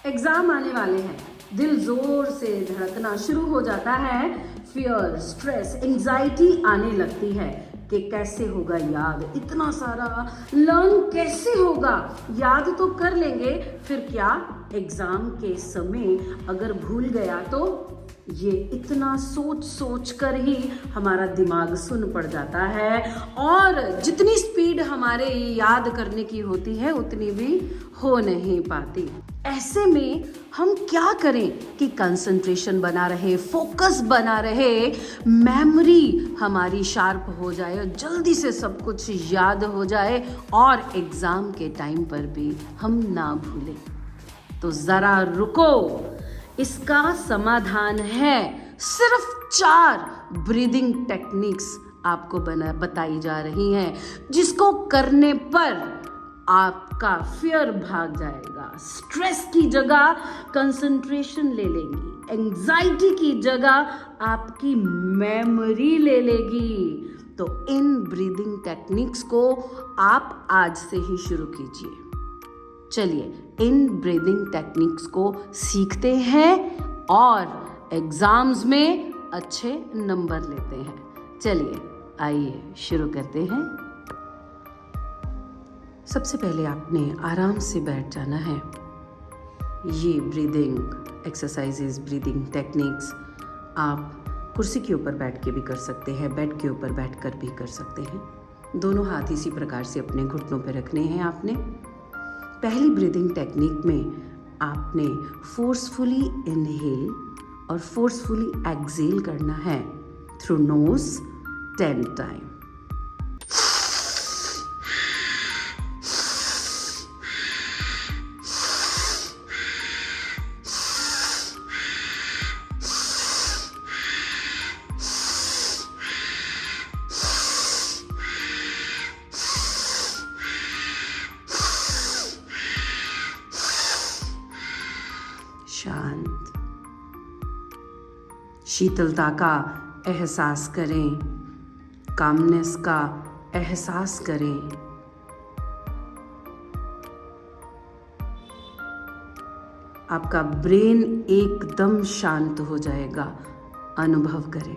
Exam आने वाले हैं, दिल जोर से धड़कना शुरू हो जाता है, फियर, स्ट्रेस, एंजाइटी आने लगती है कि कैसे होगा याद, इतना सारा लर्न कैसे होगा, याद तो कर लेंगे फिर क्या, एग्जाम के समय अगर भूल गया तो। ये इतना सोच सोच कर ही हमारा दिमाग सुन पड़ जाता है और जितनी स्पीड हमारे याद करने की होती है उतनी भी हो नहीं पाती। ऐसे में हम क्या करें कि कंसंट्रेशन बना रहे, फोकस बना रहे, मेमोरी हमारी शार्प हो जाए, जल्दी से सब कुछ याद हो जाए और एग्जाम के टाइम पर भी हम ना भूलें। तो जरा रुको, इसका समाधान है सिर्फ 4 ब्रीदिंग टेक्निक्स आपको बताई जा रही हैं, जिसको करने पर आपका फियर भाग जाएगा, स्ट्रेस की जगह कंसंट्रेशन ले लेंगी, एंजाइटी की जगह आपकी मेमोरी ले लेगी। तो इन ब्रीदिंग टेक्निक्स को आप आज से ही शुरू कीजिए। चलिए इन ब्रीदिंग टेक्निक्स को सीखते हैं और एग्जाम्स में अच्छे नंबर लेते हैं। चलिए आइए शुरू करते हैं। सबसे पहले आपने आराम से बैठ जाना है। ये ब्रीदिंग एक्सरसाइजेज, ब्रीदिंग टेक्निक्स आप कुर्सी के ऊपर बैठ के भी कर सकते हैं, बेड के ऊपर बैठकर भी कर सकते हैं। दोनों हाथ इसी प्रकार से अपने घुटनों पर रखने हैं आपने। पहली ब्रीदिंग टेक्निक में आपने फोर्सफुली इनहेल और फोर्सफुली एक्सहेल करना है थ्रू नोज 10 टाइम। शांत, शीतलता का एहसास करें, कामनेस का एहसास करें। आपका ब्रेन एकदम शांत हो जाएगा, अनुभव करें।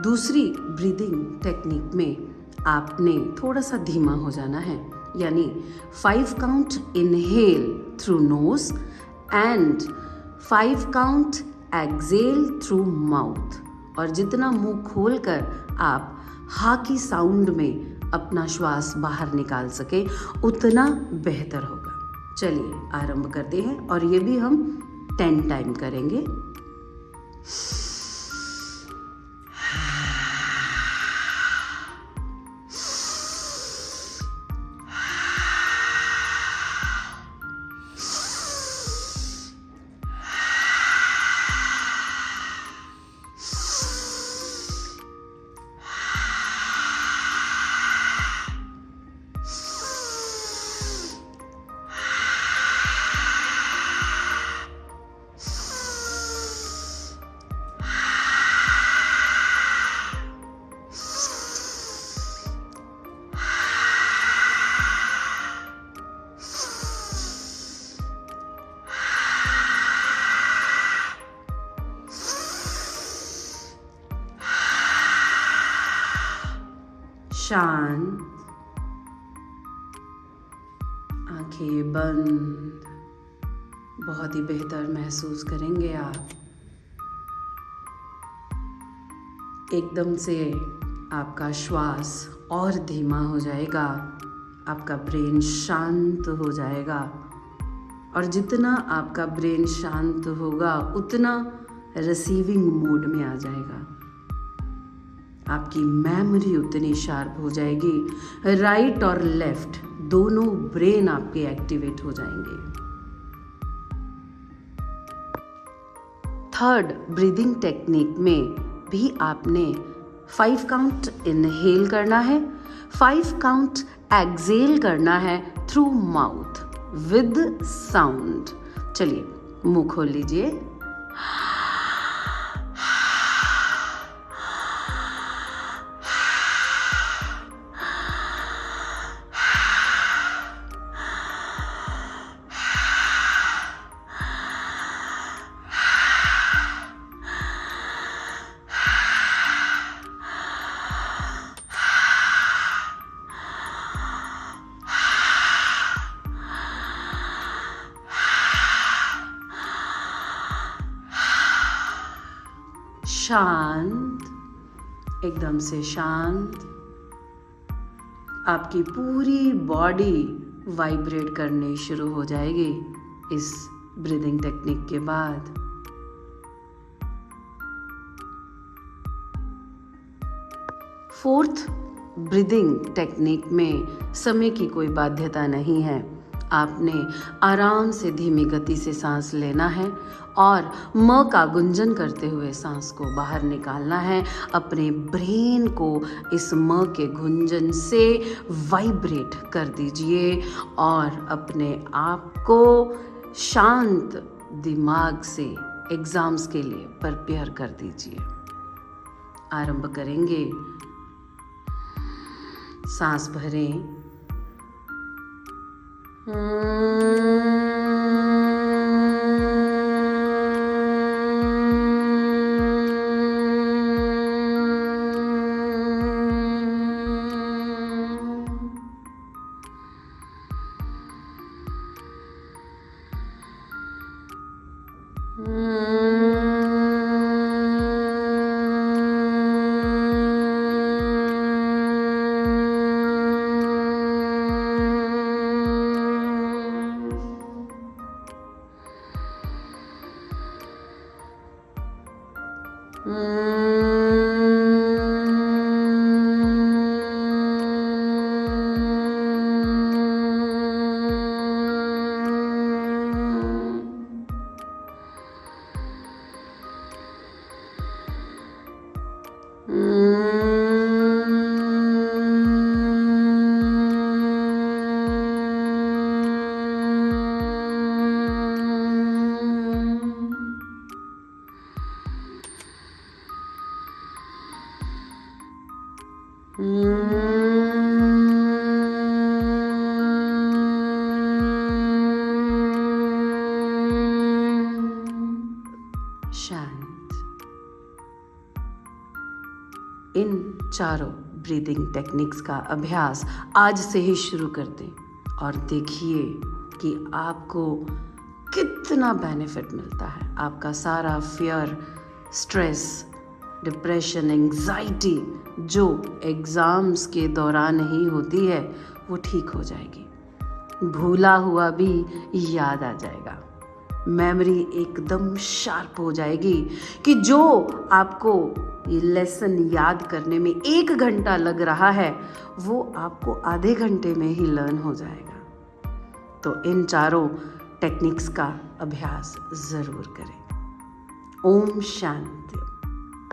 दूसरी ब्रीदिंग टेक्निक में आपने थोड़ा सा धीमा हो जाना है, यानी 5 count inhale through nose and 5 count exhale through mouth. और जितना मुंह खोलकर आप हा की साउंड में अपना श्वास बाहर निकाल सके उतना बेहतर होगा। चलिए आरंभ करते हैं और ये भी हम 10 टाइम करेंगे। शांत, आंखें बंद, बहुत ही बेहतर महसूस करेंगे आप। एकदम से आपका श्वास और धीमा हो जाएगा, आपका ब्रेन शांत हो जाएगा और जितना आपका ब्रेन शांत होगा उतना रिसीविंग मोड में आ जाएगा। आपकी मेमोरी उतनी शार्प हो जाएगी, राइट और लेफ्ट दोनों ब्रेन आपके एक्टिवेट हो जाएंगे। थर्ड ब्रीदिंग टेक्निक में भी आपने 5 काउंट इनहेल करना है, 5 काउंट एक्सहेल करना है थ्रू माउथ विद साउंड। चलिए मुंह खोल लीजिए। शांत, एकदम से शांत। आपकी पूरी बॉडी वाइब्रेट करनी शुरू हो जाएगी इस ब्रीदिंग टेक्निक के बाद। फोर्थ ब्रीदिंग टेक्निक में समय की कोई बाध्यता नहीं है। आपने आराम से धीमी गति से सांस लेना है और म का गुंजन करते हुए सांस को बाहर निकालना है। अपने ब्रेन को इस म के गुंजन से वाइब्रेट कर दीजिए और अपने आप को शांत दिमाग से एग्जाम्स के लिए प्रिपेयर कर दीजिए। आरंभ करेंगे। सांस भरें। शांत। इन चारों ब्रीदिंग टेक्निक्स का अभ्यास आज से ही शुरू कर दें और देखिए कि आपको कितना बेनिफिट मिलता है। आपका सारा फियर, स्ट्रेस, डिप्रेशन, एंजाइटी जो एग्ज़ाम्स के दौरान ही होती है वो ठीक हो जाएगी। भूला हुआ भी याद आ जाएगा। मेमोरी एकदम शार्प हो जाएगी कि जो आपको ये लेसन याद करने में 1 घंटा लग रहा है वो आपको आधे घंटे में ही लर्न हो जाएगा। तो इन चारों टेक्निक्स का अभ्यास ज़रूर करें। ओम शांति।